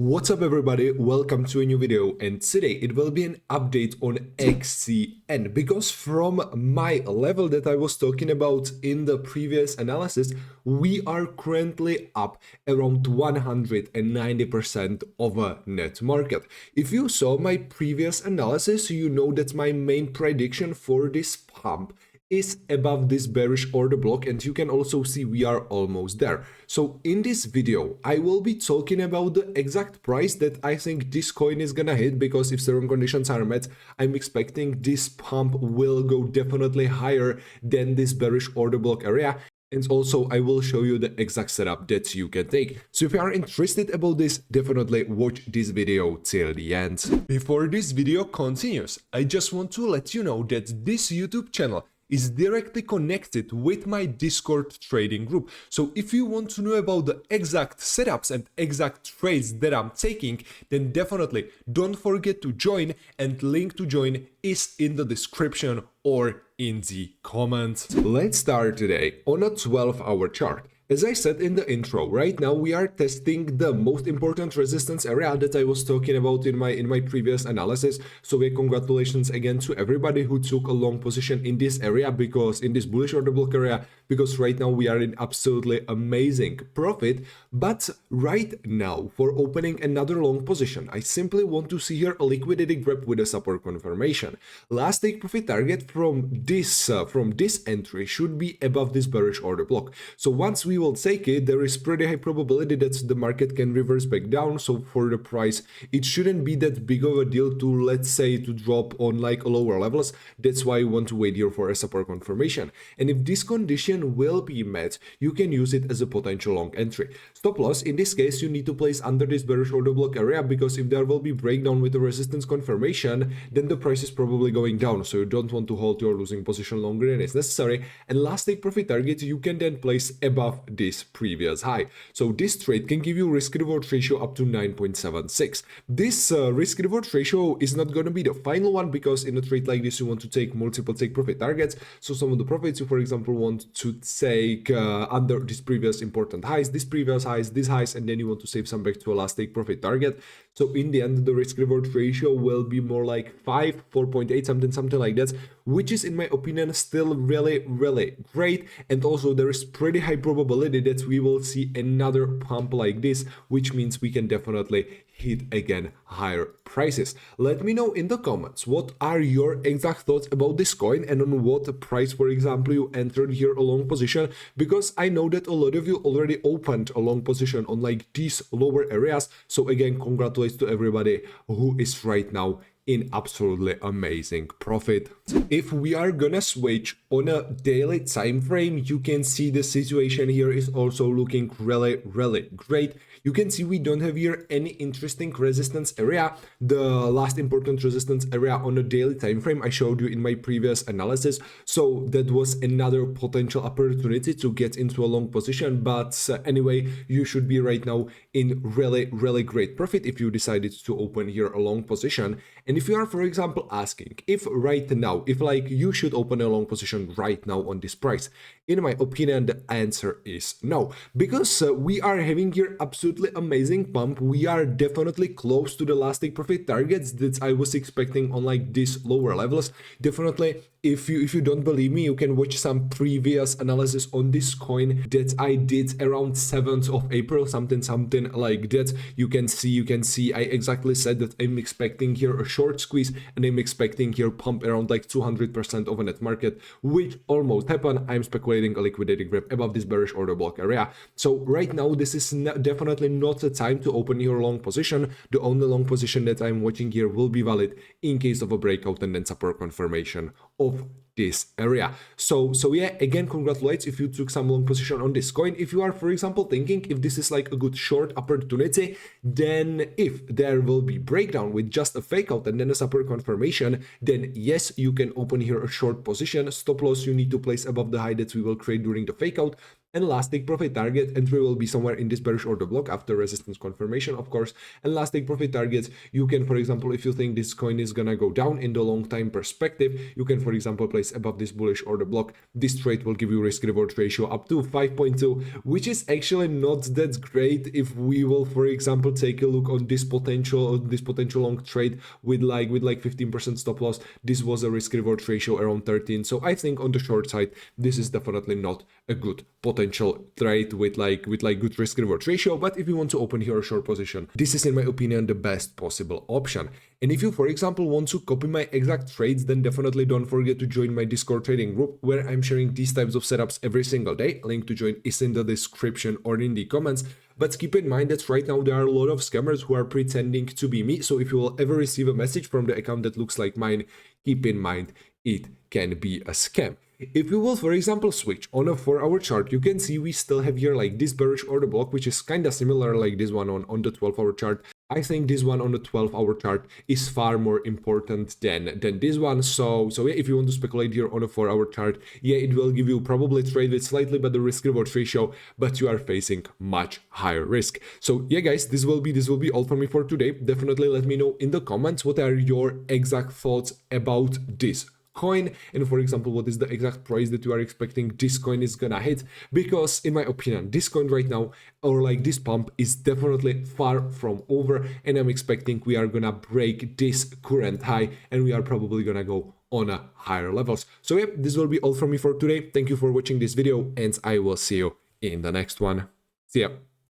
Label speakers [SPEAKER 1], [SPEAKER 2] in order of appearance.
[SPEAKER 1] What's up everybody, welcome to a new video, and today it will be an update on XCN because from my level that I was talking about in the previous analysis, we are currently up around 190% of a net market. If you saw my previous analysis, you know that my main prediction for this pump is above this bearish order block, and you can also see we are almost there. So in this video I will be talking about the exact price that I think this coin is gonna hit, because if certain conditions are met, I'm expecting this pump will go definitely higher than this bearish order block area. And also I will show you the exact setup that you can take. So if you are interested about this, definitely watch this video till the end. Before this video continues, I just want to let you know that this YouTube channel is directly connected with my Discord trading group. So if you want to know about the exact setups and exact trades that I'm taking, then definitely don't forget to join, and link to join is in the description or in the comments. Let's start today on a 12-hour chart. As I said in the intro, right now we are testing the most important resistance area that I was talking about in my previous analysis. So congratulations again to everybody who took a long position in this area, because in this bullish order block area, because right now we are in absolutely amazing profit. But right now, for opening another long position, I simply want to see here a liquidity grab with a support confirmation. Last take profit target from this entry should be above this bearish order block. So once we will take it, there is pretty high probability that the market can reverse back down. So for the price, it shouldn't be that big of a deal to, let's say, to drop on like lower levels. That's why you want to wait here for a support confirmation. And if this condition will be met, you can use it as a potential long entry. Stop loss, in this case, you need to place under this bearish order block area, because if there will be breakdown with a resistance confirmation, then the price is probably going down. So you don't want to hold your losing position longer than is necessary. And last take profit target, you can then place above this previous high. So this trade can give you risk reward ratio up to 9.76. This risk reward ratio is not going to be the final one, because in a trade like this you want to take multiple take profit targets. So some of the profits you, for example, want to take under this previous important highs, this previous highs, these highs, and then you want to save some back to a last take profit target. So in the end, the risk reward ratio will be more like 5, 4.8, something like that, which is in my opinion still really great. And also there is pretty high probability that we will see another pump like this, which means we can definitely hit again higher prices. Let me know in the comments what are your exact thoughts about this coin, and on what price, for example, you entered here a long position, because I know that a lot of you already opened a long position on like these lower areas. So again, congratulations to everybody who is right now in absolutely amazing profit. If we are gonna switch on a daily time frame, you can see the situation here is also looking really great. You can see we don't have here any interesting resistance area. The last important resistance area on a daily time frame I showed you in my previous analysis. So that was another potential opportunity to get into a long position. But anyway, you should be right now in really great profit if you decided to open here a long position. And if you are, for example, asking if right now, if like you should open a long position right now on this price, in my opinion, the answer is no, because we are having here absolutely amazing pump. We are definitely close to the last take profit targets that I was expecting on like these lower levels. Definitely, if you don't believe me, you can watch some previous analysis on this coin that I did around 7th of April, something like that. You can see I exactly said that I'm expecting here a short squeeze, and I'm expecting here pump around like 200% of a net market, which almost happened. I'm speculating a liquidity grab above this bearish order block area. So right now this is definitely not the time to open your long position. The only long position that I'm watching here will be valid in case of a breakout and then support confirmation of this area. So yeah, again, congratulations if you took some long position on this coin. If you are, for example, thinking if this is like a good short opportunity, then if there will be breakdown with just a fake out and then a support confirmation, then yes, you can open here a short position. Stop loss you need to place above the high that we will create during the fake out. And last take profit target entry will be somewhere in this bearish order block after resistance confirmation, of course. And last take profit targets, you can, for example, if you think this coin is gonna go down in the long time perspective, you can, for example, place above this bullish order block. This trade will give you risk reward ratio up to 5.2, which is actually not that great if we will, for example, take a look on this potential long trade with like 15% stop loss. This was a risk reward ratio around 13. So I think on the short side, this is definitely not a good potential trade with good risk reward ratio. But if you want to open here a short position, this is in my opinion the best possible option. And if you, for example, want to copy my exact trades, then definitely don't forget to join my Discord trading group, where I'm sharing these types of setups every single day. Link to join is in the description or in the comments. But keep in mind that right now there are a lot of scammers who are pretending to be me. So if you will ever receive a message from the account that looks like mine, keep in mind it can be a scam. If we will, for example, switch on a 4-hour chart, you can see we still have here like this bearish order block, which is kind of similar like this one on the 12-hour chart. I think this one on the 12-hour chart is far more important than this one. So yeah, if you want to speculate here on a 4-hour chart, yeah, it will give you probably trade with slightly better risk reward ratio, but you are facing much higher risk. So yeah, guys, this will be all from me for today. Definitely let me know in the comments what are your exact thoughts about this coin, and for example, what is the exact price that you are expecting this coin is gonna hit, because in my opinion, this coin right now, or like this pump, is definitely far from over, and I'm expecting we are gonna break this current high and we are probably gonna go on a higher levels. So yeah, this will be all from me for today. Thank you for watching this video, and I will see you in the next one. See ya.